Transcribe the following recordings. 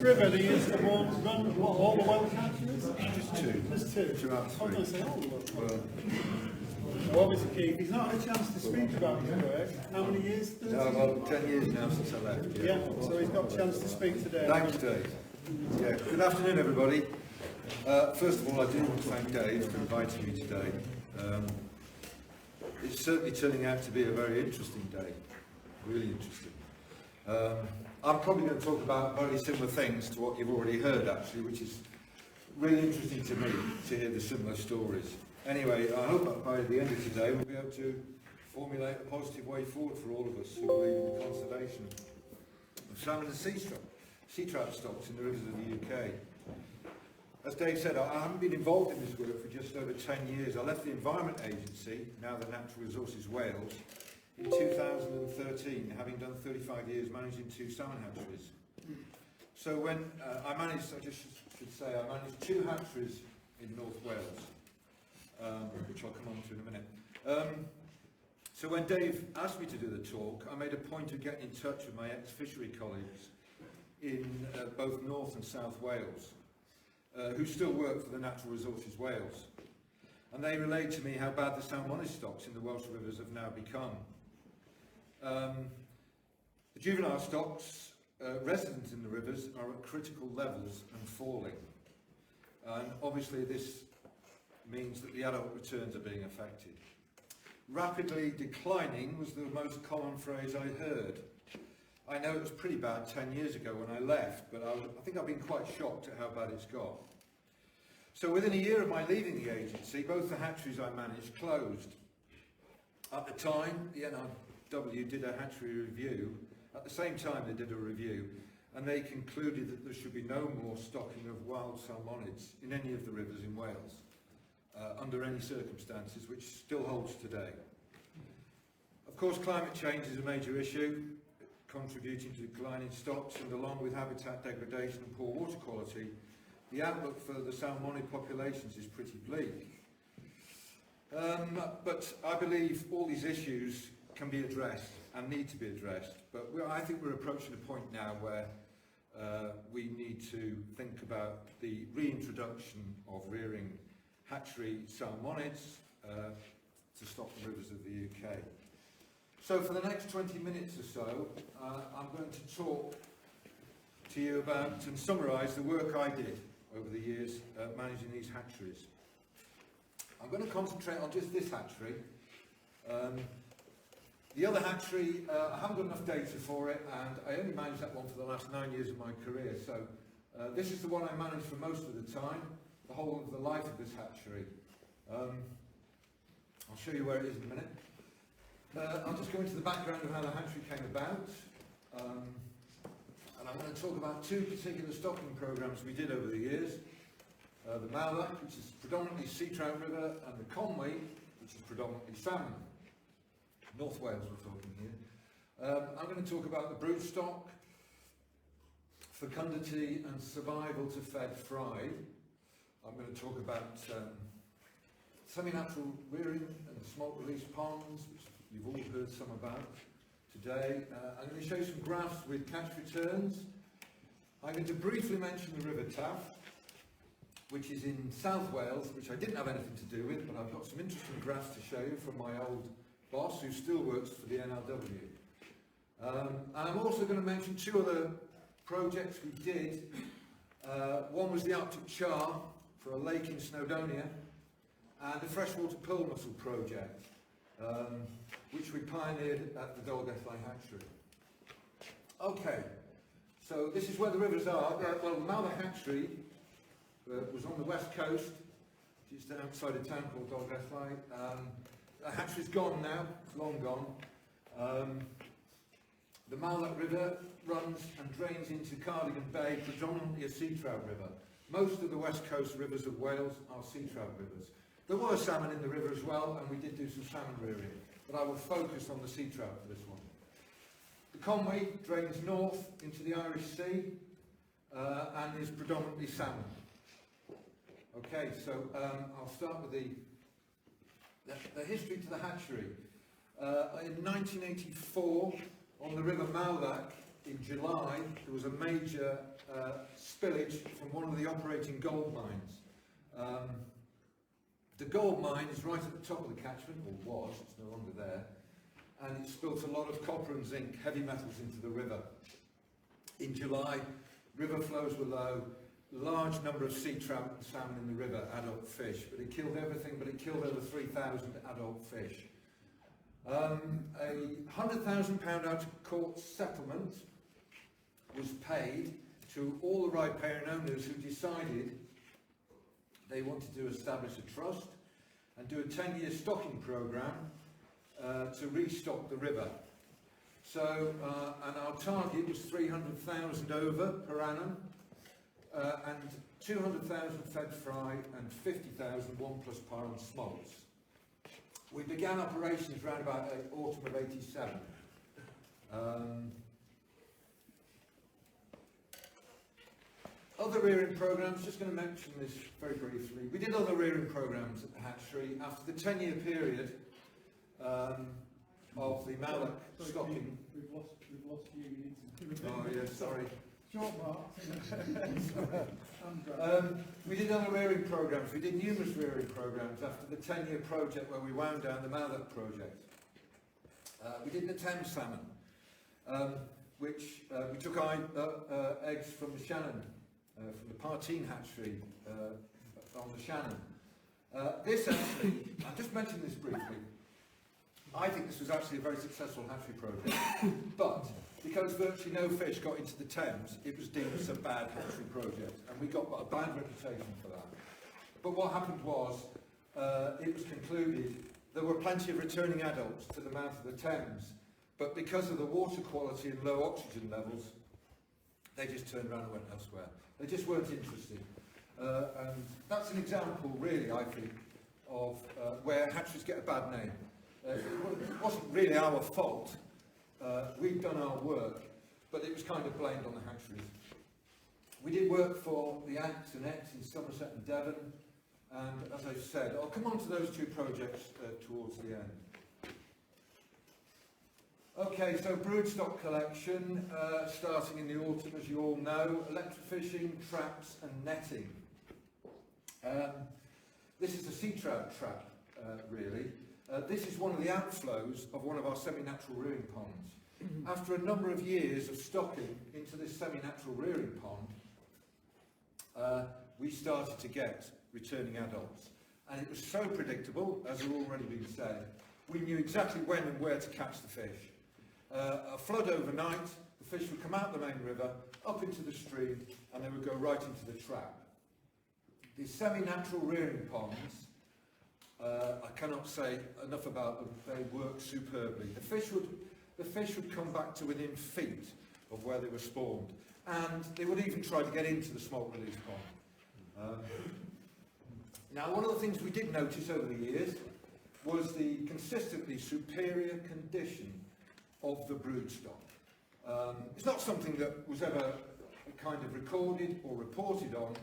Scriven, he used to run all the Welsh hatcheries? Just two. Just two? Two out of I was three. going to say all the Welsh. Well, obviously, Keith, he's not had a chance to speak about his work. How many years? 30? No, well, 10 years now since I left. Yeah, so he's got a chance to speak today. Thanks, Dave. Yeah, good afternoon, everybody. First of all, I do want to thank Dave for inviting me today. It's certainly turning out to be a very interesting day. Really interesting. I'm probably going to talk about very similar things to what you've already heard, actually, which is really interesting to me to hear the similar stories. Anyway, I hope that by the end of today we'll be able to formulate a positive way forward for all of us who believe in the conservation of salmon and sea trout stocks in the rivers of the UK. As Dave said, I haven't been involved in this work for just over 10 years. I left the Environment Agency, now the Natural Resources Wales, in 2013, having done 35 years managing two salmon hatcheries. So when I managed two hatcheries in North Wales, which I'll come on to in a minute. So when Dave asked me to do the talk, I made a point of getting in touch with my ex-fishery colleagues in both North and South Wales, who still work for the Natural Resources Wales. And they relayed to me how bad the salmon stocks in the Welsh rivers have now become. The juvenile stocks resident in the rivers are at critical levels and falling. And obviously this means that the adult returns are being affected. Rapidly declining was the most common phrase I heard. I know it was pretty bad 10 years ago when I left, but I think I've been quite shocked at how bad it's got. So within a year of my leaving the agency, both the hatcheries I managed closed. At the time, the NRW did a hatchery review. At the same time they did a review, and they concluded that there should be no more stocking of wild salmonids in any of the rivers in Wales, under any circumstances, which still holds today. Of course, climate change is a major issue, contributing to declining stocks, and along with habitat degradation and poor water quality, the outlook for the salmonid populations is pretty bleak. But I believe all these issues can be addressed and need to be addressed. But I think we're approaching a point now where we need to think about the reintroduction of rearing hatchery salmonids to stock the rivers of the UK. So for the next 20 minutes or so, I'm going to talk to you about and summarise the work I did over the years managing these hatcheries. I'm going to concentrate on just this hatchery. The other hatchery, I haven't got enough data for it, and I only managed that one for the last 9 years of my career. So this is the one I managed for most of the time, the whole of the life of this hatchery. I'll show you where it is in a minute. I'll just go into the background of how the hatchery came about, and I'm going to talk about two particular stocking programs we did over the years. The Malach, which is predominantly sea trout river, and the Conwy, which is predominantly salmon. North Wales we're talking here. I'm going to talk about the broodstock, fecundity and survival to fed fry. I'm going to talk about semi-natural rearing and smolt release ponds, which you've all heard some about today. I'm going to show you some graphs with catch returns. I'm going to briefly mention the River Taff, which is in South Wales, which I didn't have anything to do with, but I've got some interesting graphs to show you from my old boss, who still works for the NRW. And I'm also going to mention two other projects we did. One was the Arctic char for a lake in Snowdonia, and a freshwater pearl mussel project, which we pioneered at the Dolgellau hatchery. Okay, so this is where the rivers are. Well, the Malach hatchery was on the west coast, just outside a town called Dolgellau. The hatchery's gone now, it's long gone. The Malach River runs and drains into Cardigan Bay, predominantly a sea trout river. Most of the west coast rivers of Wales are sea trout rivers. There were salmon in the river as well, and we did do some salmon rearing, but I will focus on the sea trout for this one. The Conwy drains north into the Irish Sea and is predominantly salmon. Okay, so I'll start with the history to the hatchery. In 1984, on the River Malach, in July, there was a major spillage from one of the operating gold mines. The gold mine is right at the top of the catchment, or was, it's no longer there, and it spilt a lot of copper and zinc, heavy metals, into the river. In July, river flows were low, large number of sea trout and salmon in the river, adult fish, but it killed everything, but it killed over 3,000 adult fish. A £100,000 out of court settlement was paid to all the riparian owners who decided they wanted to establish a trust and do a 10-year stocking programme to restock the river. So, and our target was 300,000 over per annum, and 200,000 fed fry and 50,000 1+ par on smolts. We began operations around about autumn of '87. Other rearing programmes, just going to mention this very briefly. We did other rearing programmes at the hatchery after the 10-year period of the malloc stocking. We've lost you. You need to. Oh yeah, sorry. Short marks. We did other rearing programmes. We did numerous rearing programmes after the 10-year project where we wound down the malloc project. We did the Thames salmon, which we took eggs from the Shannon. From the Partine hatchery on the Shannon. This actually, I'll just mention this briefly, I think this was actually a very successful hatchery project, but because virtually no fish got into the Thames, it was deemed as a bad hatchery project, and we got a bad reputation for that. But what happened was, it was concluded there were plenty of returning adults to the mouth of the Thames, but because of the water quality and low oxygen levels, they just turned around and went elsewhere. They just weren't interested. And that's an example, really, I think, of where hatcheries get a bad name. It wasn't really our fault. We'd done our work, but it was kind of blamed on the hatcheries. We did work for the Ants and X in Somerset and Devon, and as I said, I'll come on to those two projects towards the end. Okay, so broodstock collection, starting in the autumn, as you all know, electrofishing, traps and netting. This is a sea trout trap, really. This is one of the outflows of one of our semi-natural rearing ponds. After a number of years of stocking into this semi-natural rearing pond, we started to get returning adults. And it was so predictable, as has already been said, we knew exactly when and where to catch the fish. A flood overnight, the fish would come out the main river, up into the stream, and they would go right into the trap. These semi-natural rearing ponds, I cannot say enough about them, they work superbly. The fish would come back to within feet of where they were spawned, and they would even try to get into the smolt release pond. Now, one of the things we did notice over the years was the consistently superior condition of the broodstock. It's not something that was ever kind of recorded or reported on,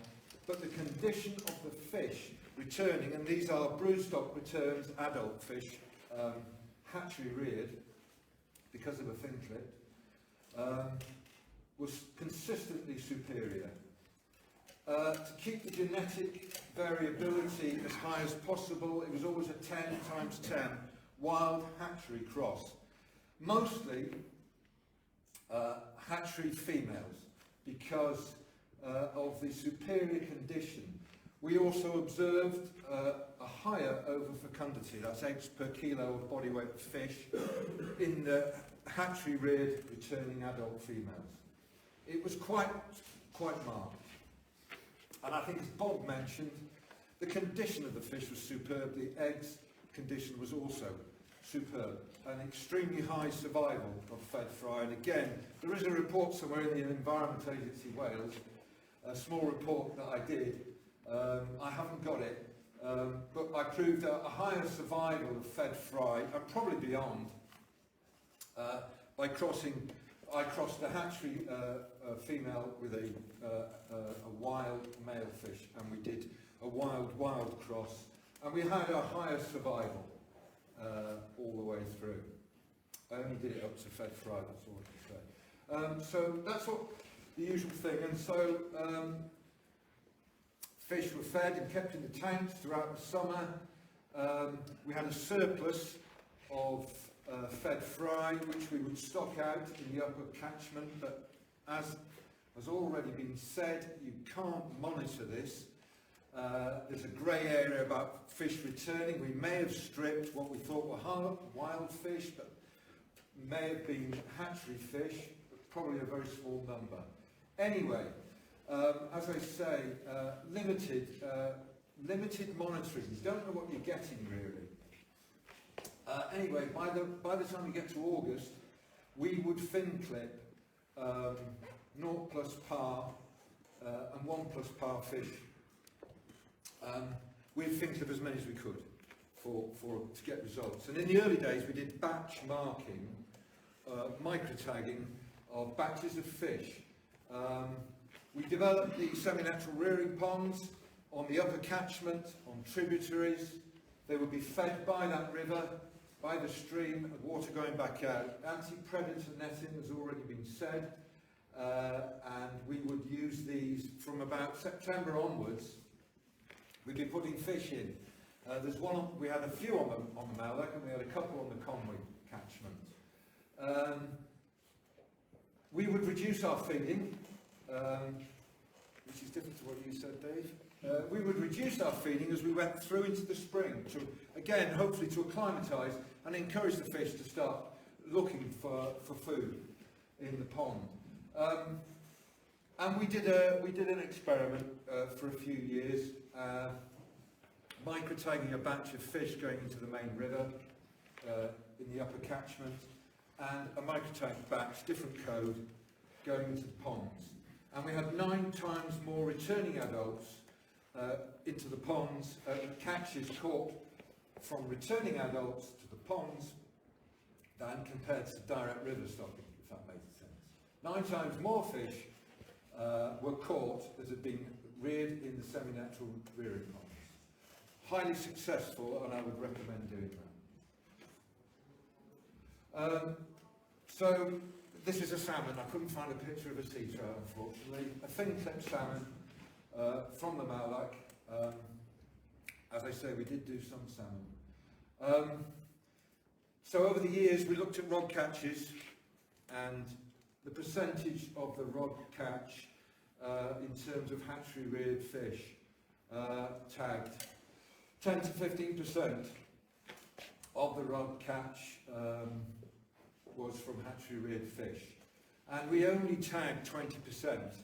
but the condition of the fish returning, and these are broodstock returns, adult fish, hatchery reared because of a fin clip, was consistently superior. To keep the genetic variability as high as possible, it was always a 10 times 10 wild hatchery cross. Mostly hatchery females, because of the superior condition. We also observed a higher over-fecundity, that's eggs per kilo of body weight of fish, in the hatchery reared returning adult females. It was quite marked. And I think, as Bob mentioned, the condition of the fish was superb. The eggs condition was also superb. An extremely high survival of fed fry. And again, there is a report somewhere in the Environment Agency Wales, a small report that I did. I haven't got it, but I proved a higher survival of fed fry, and probably beyond, by crossing. I crossed a hatchery female with a wild male fish, and we did a wild cross, and we had a higher survival all the way through. I only did it up to fed fry, that's all I can say. So that's what the usual thing. And so fish were fed and kept in the tanks throughout the summer. We had a surplus of fed fry, which we would stock out in the upper catchment, but as has already been said, you can't monitor this. There's a grey area about fish returning. We may have stripped what we thought were wild fish, but may have been hatchery fish, but probably a very small number. Anyway, as I say, limited monitoring. You don't know what you're getting really. Anyway, by the time we get to August, we would fin clip 0 plus par and 1 plus par fish. We'd fin clip as many as we could to get results. And in the early days, we did batch marking, micro-tagging of batches of fish. We developed the semi-natural rearing ponds on the upper catchment, on tributaries. They would be fed by that river, by the stream, and water going back out. Anti-predator netting has already been said, and we would use these from about September onwards. We'd be putting fish in. We had a few on the Malak, and we had a couple on the Conwy catchment. We would reduce our feeding, which is different to what you said, Dave. We would reduce our feeding as we went through into the spring, to, again, hopefully to acclimatise and encourage the fish to start looking for food in the pond. And we did an experiment for a few years, micro-tagging a batch of fish going into the main river in the upper catchment, and a micro-tagged batch, different code, going into the ponds. And we had 9 times more returning adults into the ponds, catches caught from returning adults to the ponds than compared to direct river stocking, if that makes sense. 9 times more fish were caught that had been reared in the semi-natural rearing ponds. Highly successful, and I would recommend doing that. So this is a salmon. I couldn't find a picture of a sea trout, unfortunately. A fin-clipped salmon from the Malak. As I say, we did do some salmon. So over the years, we looked at rod catches, and the percentage of the rod catch in terms of hatchery reared fish tagged 10 to 15% of the rod catch was from hatchery reared fish, and we only tagged 20%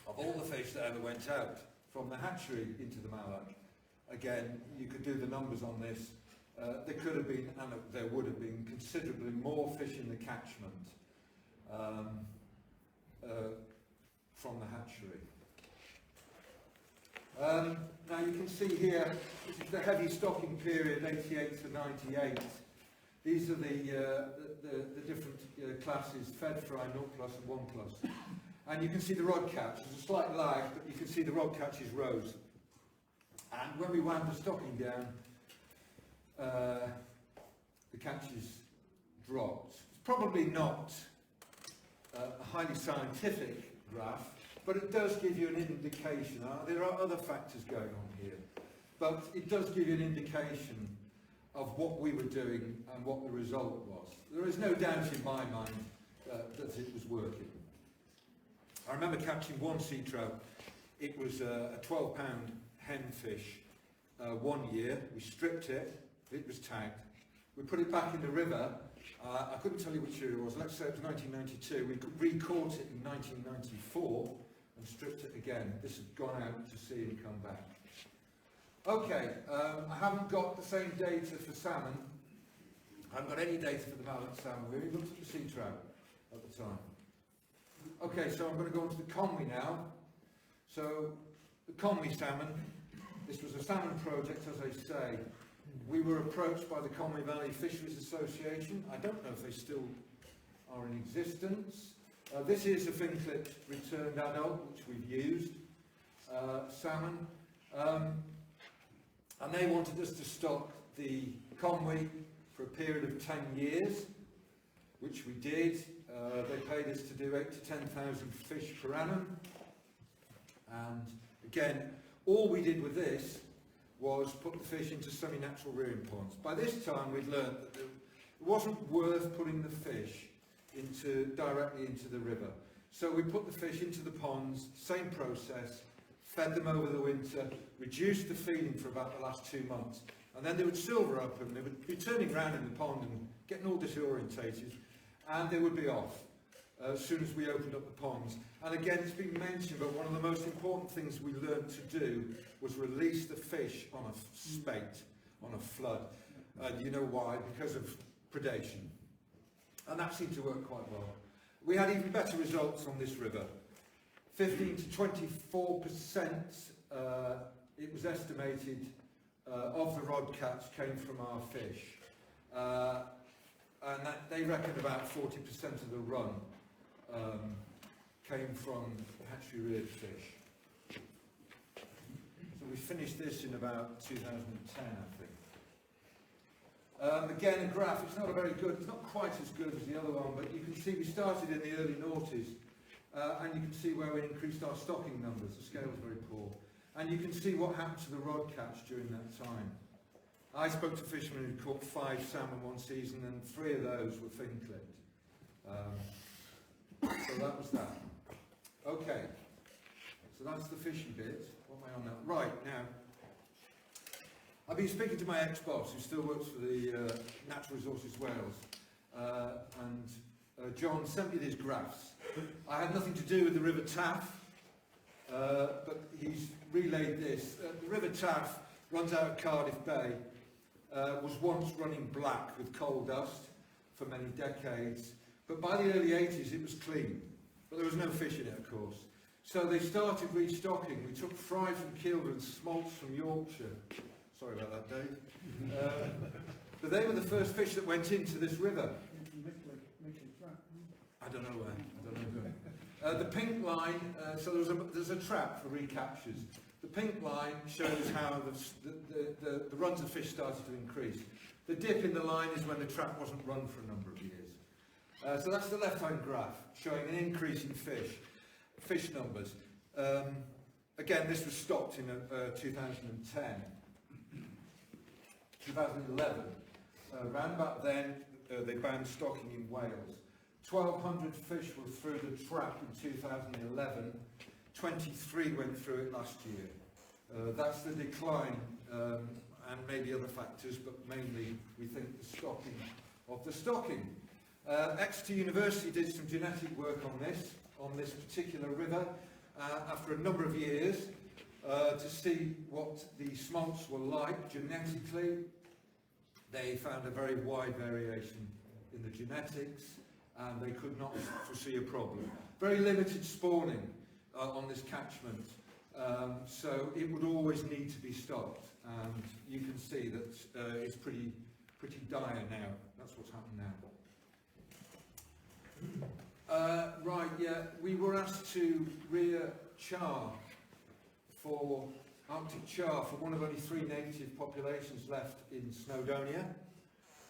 of all the fish that ever went out from the hatchery into the Malak. Again, you could do the numbers on this. There could have been, and there would have been, considerably more fish in the catchment from the hatchery. Now you can see here, this is the heavy stocking period, 88 to 98. These are the different classes, fed fry, 0 plus and 1 plus. And you can see the rod catch. There's a slight lag, but you can see the rod catches rose. And when we wound the stocking down, the catches dropped. It's probably not a highly scientific graph, but it does give you an indication. There are other factors going on here, but it does give you an indication of what we were doing and what the result was. There is no doubt in my mind that it was working. I remember catching one sea trout. It was a 12-pound hen fish one year. We stripped it. It was tagged. We put it back in the river. I couldn't tell you which year it was. Let's say it was 1992. We re-caught it in 1994 and stripped it again. This had gone out to sea and come back. Okay, I haven't got the same data for salmon. I haven't got any data for the Malak salmon. We only looked at the sea trout at the time. Okay, so I'm going to go on to the Conwy now. So, the Conwy salmon, this was a salmon project, as I say. We were approached by the Conwy Valley Fisheries Association. I don't know if they still are in existence. This is a fin-clipped returned adult, which we've used, salmon. And they wanted us to stock the Conwy for a period of 10 years, which we did. They paid us to do 8,000 to 10,000 fish per annum. And again, all we did with this was put the fish into semi-natural rearing ponds. By this time we'd learned that it wasn't worth putting the fish directly into the river. So we put the fish into the ponds, same process, fed them over the winter, reduced the feeding for about the last 2 months, and then they would silver up and they would be turning around in the pond and getting all disorientated, and they would be off as soon as we opened up the ponds. And again, it's been mentioned, but one of the most important things we learned to do was release the fish on a spate, on a flood. You know why? Because of predation. And that seemed to work quite well. We had even better results on this river. 15 to 24%, it was estimated, of the rod catch came from our fish. And that, they reckon about 40% of the run came from hatchery reared fish. So we finished this in about 2010, I think. Again, a graph, it's not it's not quite as good as the other one, but you can see we started in the early noughties, and you can see where we increased our stocking numbers. The scale was very poor. And you can see what happened to the rod catch during that time. I spoke to fishermen who caught 5 salmon one season, and 3 of those were fin clipped. So that was that. Okay, so that's the fishing bit. What am I on now? Right, now, I've been speaking to my ex-boss, who still works for the Natural Resources Wales, and John sent me these graphs. I had nothing to do with the River Taff, but he's relayed this. The River Taff runs out of Cardiff Bay, was once running black with coal dust for many decades, but by the early 80s it was clean, but there was no fish in it, of course. So they started restocking. We took fry from Kielder and smolts from Yorkshire. Sorry about that, Dave. But they were the first fish that went into this river. I don't know where. The pink line, so there's a trap for recaptures. The pink line shows how the runs of fish started to increase. The dip in the line is when the trap wasn't run for a number of years. So that's the left-hand graph, showing an increase in fish numbers. Again, this was stopped in 2010. 2011. Around about then, they banned stocking in Wales. 1,200 fish were through the trap in 2011. 23 went through it last year. That's the decline, and maybe other factors, but mainly we think the stocking of the stocking. Exeter University did some genetic work on this particular river, after a number of years, to see what the smolts were like genetically. They found a very wide variation in the genetics, and they could not foresee a problem. Very limited spawning on this catchment, so it would always need to be stopped, and you can see that it's pretty dire now. That's what's happened now. Right, yeah, we were asked to rear char for Arctic char for one of only 3 native populations left in Snowdonia,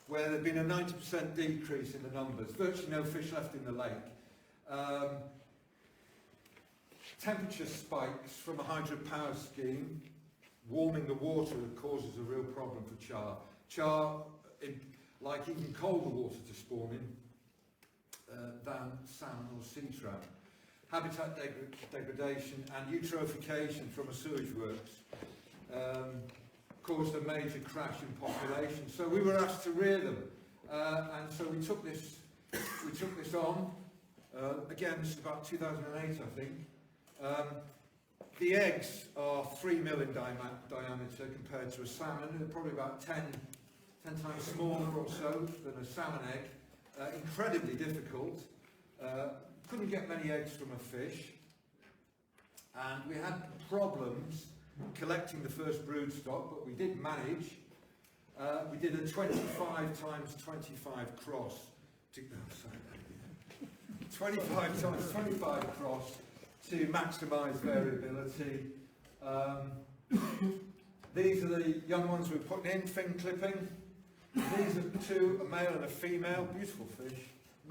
where there had been a 90% decrease in the numbers, virtually no fish left in the lake. Temperature spikes from a hydropower scheme, warming the water, causes a real problem for char. Char, like even colder water to spawn in than salmon or sea trout. Habitat degradation and eutrophication from a sewage works caused a major crash in population. So we were asked to rear them, and so we took this on. Again, this is about 2008, I think. The eggs are 3 mil in diameter compared to a salmon. They're probably about 10 times smaller or so than a salmon egg. Incredibly difficult. Couldn't get many eggs from a fish, and we had problems collecting the first brood stock, but we did manage. We did a 25 times 25 cross. 25 times 25 cross to maximise variability. These are the young ones we're putting in, fin clipping. These are 2, a male and a female, beautiful fish.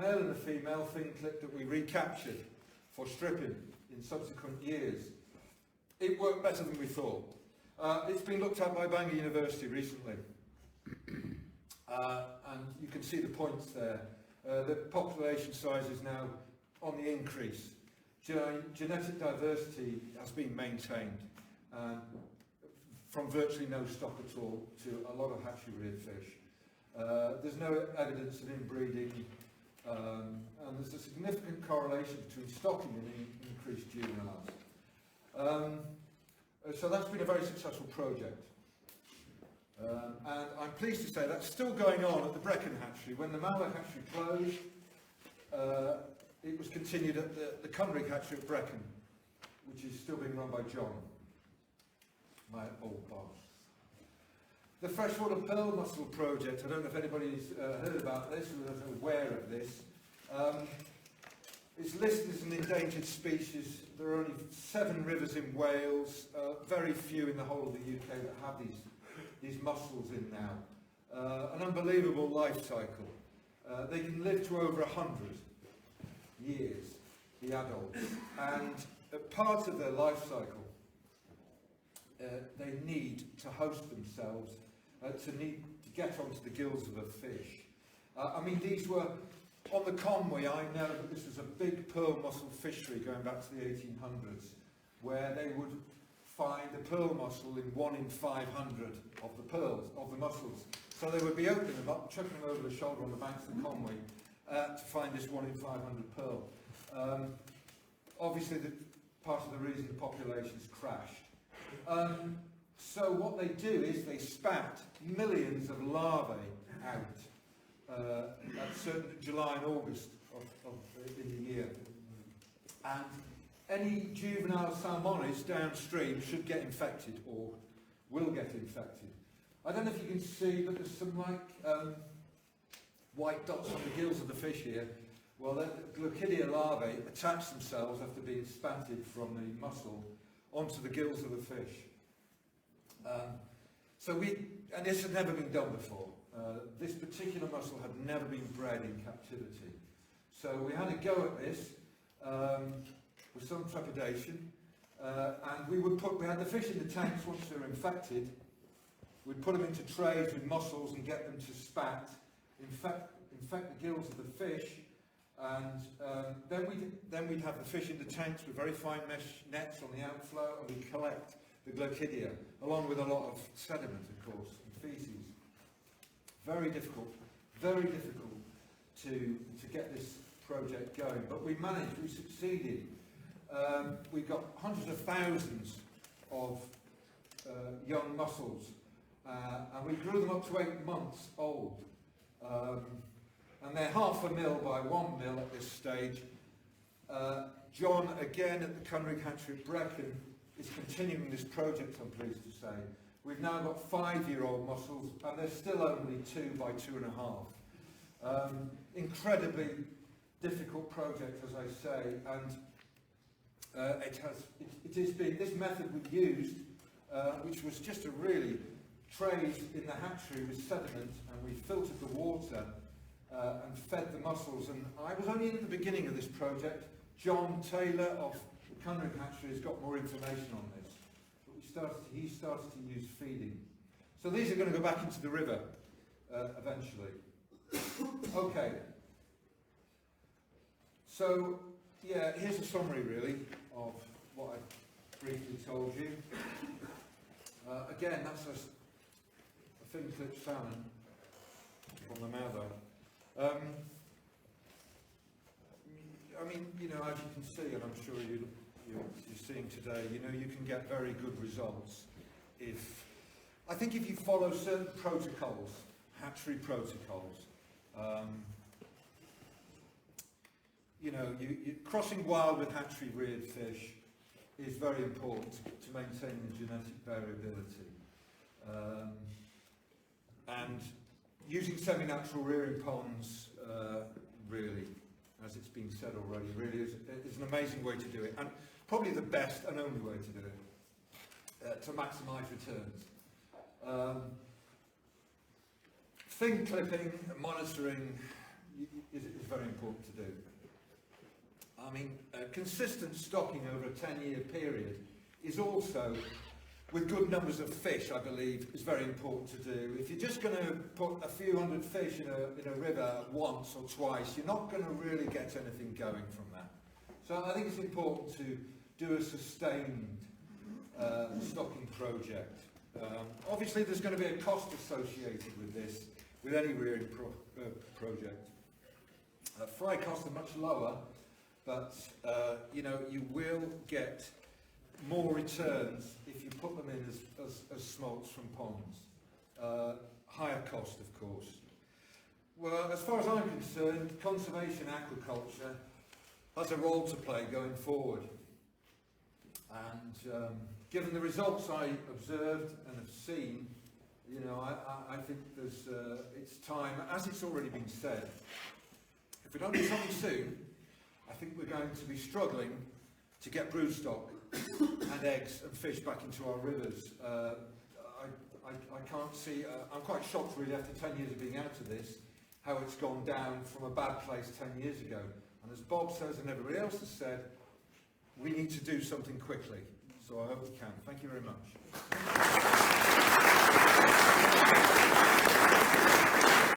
male and a female fin clip that we recaptured for stripping in subsequent years. It worked better than we thought. It's been looked at by Bangor University recently. And you can see the points there. The population size is now on the increase. Genetic diversity has been maintained from virtually no stock at all to a lot of hatchery reared fish. There's no evidence of inbreeding, and there's a significant correlation between stocking and increased juveniles. So that's been a very successful project. And I'm pleased to say that's still going on at the Brecon hatchery. When the Mallow hatchery closed, it was continued at the Cunrig hatchery at Brecon, which is still being run by John, my old boss. The freshwater pearl mussel project, I don't know if anybody's heard about this or is aware of this. It's listed as an endangered species. There are only 7 rivers in Wales, very few in the whole of the UK that have these mussels in now. An unbelievable life cycle. They can live to over 100 years, the adults, and part of their life cycle, they need to host themselves, to get onto the gills of a fish. I mean, these were, on the Conway, I know that this was a big pearl mussel fishery going back to the 1800s, where they would find a pearl mussel in 1 in 500 of the pearls, of the mussels. So they would be opening them up, chucking them over the shoulder on the banks of the Conway to find this 1 in 500 pearl. Obviously, part of the reason the population's crashed. So what they do is they spat millions of larvae out at certain July and August in the year. And any juvenile salmonids downstream should get infected or will get infected. I don't know if you can see, but there's some white dots on the gills of the fish here. Well, the Glaucidia larvae attach themselves after being spanted from the mussel onto the gills of the fish. And this had never been done before. This particular mussel had never been bred in captivity. So we had a go at this with some trepidation, and we had the fish in the tanks once they were infected. We'd put them into trays with mussels and get them to spat, infect the gills of the fish, and then we'd have the fish in the tanks with very fine mesh nets on the outflow, and we'd collect the Glaucidia, along with a lot of sediment, of course, and feces. Very difficult to get this project going, but we managed, we succeeded. We got hundreds of thousands of young mussels, and we grew them up to 8 months old. And they're 0.5 mil by 1 mil at this stage. John, again at the Cunrig hatchery at Brecon, is continuing this project, I'm pleased to say. We've now got 5-year-old mussels, and they're still only 2 by 2.5. Incredibly difficult project, as I say, and it has been this method we used, which was just a really trays in the hatchery with sediment, and we filtered the water and fed the mussels. And I was only in the beginning of this project. John Taylor of the Cunrig hatchery has got more information on this, but he started to use feeding. So these are going to go back into the river eventually. Okay. So yeah, here's a summary really of what I briefly told you. Again, that's a fin clip salmon from the Mallow. I mean, you know, as you can see, and I'm sure you're seeing today, you know, you can get very good results I think if you follow certain protocols, hatchery protocols. You know, crossing wild with hatchery reared fish is very important to maintain the genetic variability. And using semi-natural rearing ponds, really, as it's been said already, really is an amazing way to do it, and probably the best and only way to do it, to maximise returns. Fin clipping, monitoring, is very important to do. I mean, consistent stocking over a 10-year period is also, with good numbers of fish, I believe, is very important to do. If you're just going to put a few hundred fish in a river once or twice, you're not going to really get anything going from that. So I think it's important to do a sustained stocking project. Obviously, there's going to be a cost associated with this, with any rearing project. Fry costs are much lower, but you know, you will get more returns if you put them in as smolts from ponds. Higher cost, of course. Well, as far as I'm concerned, conservation aquaculture has a role to play going forward. And given the results I observed and have seen, you know, I think there's it's time, as it's already been said, if we don't do something soon, I think we're going to be struggling to get broodstock and eggs and fish back into our rivers. I can't see, I'm quite shocked really after 10 years of being out of this, how it's gone down from a bad place 10 years ago. And as Bob says and everybody else has said, we need to do something quickly. So I hope we can. Thank you very much.